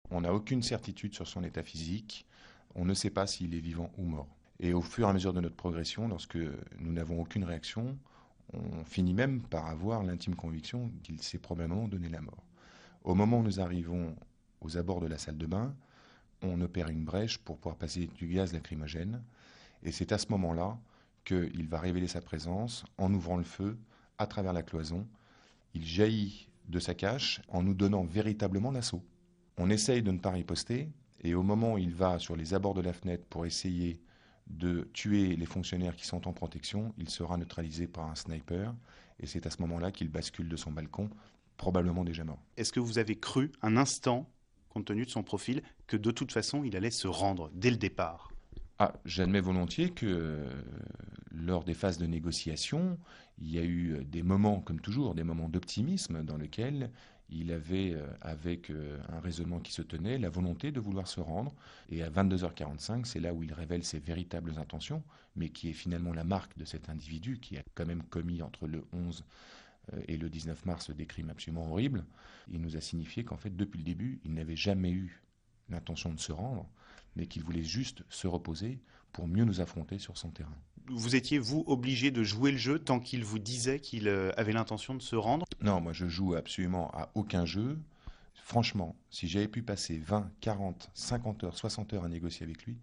On n'a aucune certitude sur son état physique. On ne sait pas s'il est vivant ou mort. Et au fur et à mesure de notre progression, lorsque nous n'avons aucune réaction, on finit même par avoir l'intime conviction qu'il s'est probablement donné la mort. Au moment où nous arrivons aux abords de la salle de bain, on opère une brèche pour pouvoir passer du gaz lacrymogène. Et c'est à ce moment-là qu'il va révéler sa présence en ouvrant le feu à travers la cloison. Il jaillit de sa cache en nous donnant véritablement l'assaut. On essaye de ne pas riposter, et au moment où il va sur les abords de la fenêtre pour essayer de tuer les fonctionnaires qui sont en protection, il sera neutralisé par un sniper, et c'est à ce moment-là qu'il bascule de son balcon, probablement déjà mort. Est-ce que vous avez cru un instant, compte tenu de son profil, que de toute façon il allait se rendre dès le départ? J'admets volontiers que lors des phases de négociation, il y a eu des moments, comme toujours, des moments d'optimisme dans lesquels il avait, avec un raisonnement qui se tenait, la volonté de vouloir se rendre. Et à 22h45, c'est là où il révèle ses véritables intentions, mais qui est finalement la marque de cet individu qui a quand même commis entre le 11 et le 19 mars des crimes absolument horribles. Il nous a signifié qu'en fait, depuis le début, il n'avait jamais eu l'intention de se rendre, mais qu'il voulait juste se reposer pour mieux nous affronter sur son terrain. Vous étiez, vous, obligé de jouer le jeu tant qu'il vous disait qu'il avait l'intention de se rendre? Non, moi je joue absolument à aucun jeu. Franchement, si j'avais pu passer 20, 40, 50 heures, 60 heures à négocier avec lui,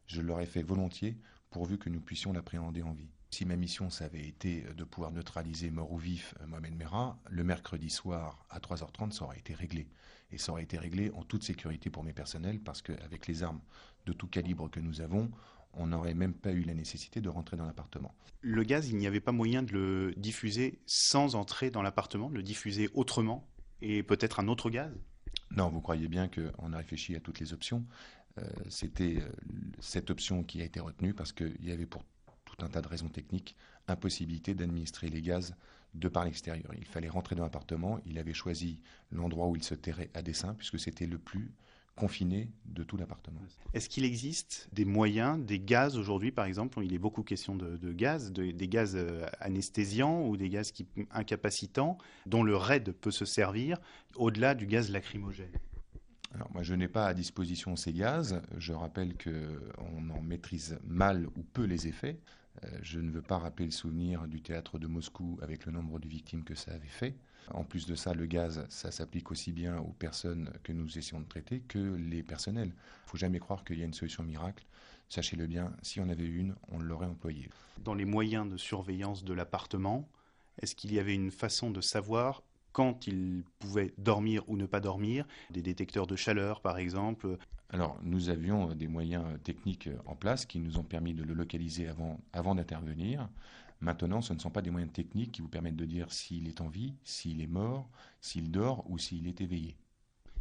je l'aurais fait volontiers pourvu que nous puissions l'appréhender en vie. Si ma mission, ça avait été de pouvoir neutraliser mort ou vif Mohamed Merah, le mercredi soir à 3h30, ça aurait été réglé. Et ça aurait été réglé en toute sécurité pour mes personnels, parce qu'avec les armes de tout calibre que nous avons, on n'aurait même pas eu la nécessité de rentrer dans l'appartement. Le gaz, il n'y avait pas moyen de le diffuser sans entrer dans l'appartement, de le diffuser autrement, et peut-être un autre gaz? Non, vous croyez bien qu'on a réfléchi à toutes les options. C'était cette option qui a été retenue parce qu'il y avait pour tout un tas de raisons techniques impossibilité d'administrer les gaz de par l'extérieur. Il fallait rentrer dans l'appartement. Il avait choisi l'endroit où il se terrait à dessein puisque c'était le plus confiné de tout l'appartement. Est-ce qu'il existe des moyens, des gaz aujourd'hui par exemple, il est beaucoup question de gaz, des gaz anesthésiants ou des gaz incapacitants dont le RAID peut se servir au-delà du gaz lacrymogène? Alors moi je n'ai pas à disposition ces gaz, je rappelle qu'on en maîtrise mal ou peu les effets. Je ne veux pas rappeler le souvenir du théâtre de Moscou avec le nombre de victimes que ça avait fait. En plus de ça, le gaz, ça s'applique aussi bien aux personnes que nous essayons de traiter que les personnels. Il ne faut jamais croire qu'il y a une solution miracle. Sachez-le bien, si on avait une, on l'aurait employée. Dans les moyens de surveillance de l'appartement, est-ce qu'il y avait une façon de savoir quand il pouvait dormir ou ne pas dormir, des détecteurs de chaleur par exemple? Alors, nous avions des moyens techniques en place qui nous ont permis de le localiser avant d'intervenir. Maintenant, ce ne sont pas des moyens techniques qui vous permettent de dire s'il est en vie, s'il est mort, s'il dort ou s'il est éveillé.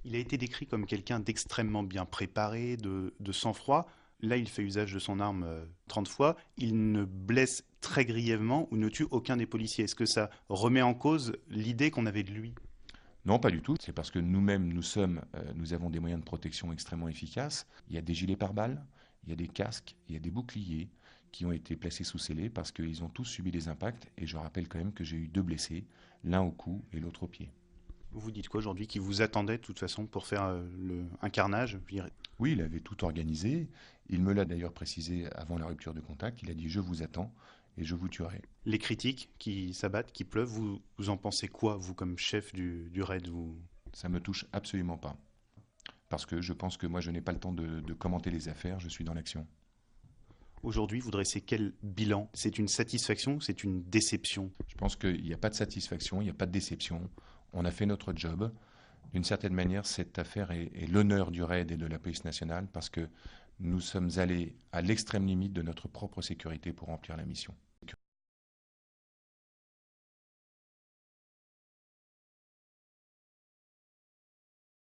Il a été décrit comme quelqu'un d'extrêmement bien préparé, de sang-froid. Là, il fait usage de son arme 30 fois. Il ne blesse très grièvement ou ne tue aucun des policiers. Est-ce que ça remet en cause l'idée qu'on avait de lui? Non, pas du tout. C'est parce que nous-mêmes, nous avons des moyens de protection extrêmement efficaces. Il y a des gilets pare-balles, il y a des casques, il y a des boucliers qui ont été placés sous scellés parce qu'ils ont tous subi des impacts. Et je rappelle quand même que j'ai eu 2 blessés, l'un au cou et l'autre au pied. Vous dites quoi aujourd'hui? Qui vous attendait de toute façon pour faire un carnage? Oui, il avait tout organisé. Il me l'a d'ailleurs précisé avant la rupture de contact. Il a dit « je vous attends et je vous tuerai ». Les critiques qui s'abattent, qui pleuvent, vous en pensez quoi, vous, comme chef du RAID Ça me touche absolument pas. Parce que je pense que moi, je n'ai pas le temps de commenter les affaires, je suis dans l'action. Aujourd'hui, vous dressez quel bilan? C'est une satisfaction ou c'est une déception? Je pense qu'il n'y a pas de satisfaction, il n'y a pas de déception. On a fait notre job. D'une certaine manière, cette affaire est l'honneur du RAID et de la police nationale parce que nous sommes allés à l'extrême limite de notre propre sécurité pour remplir la mission.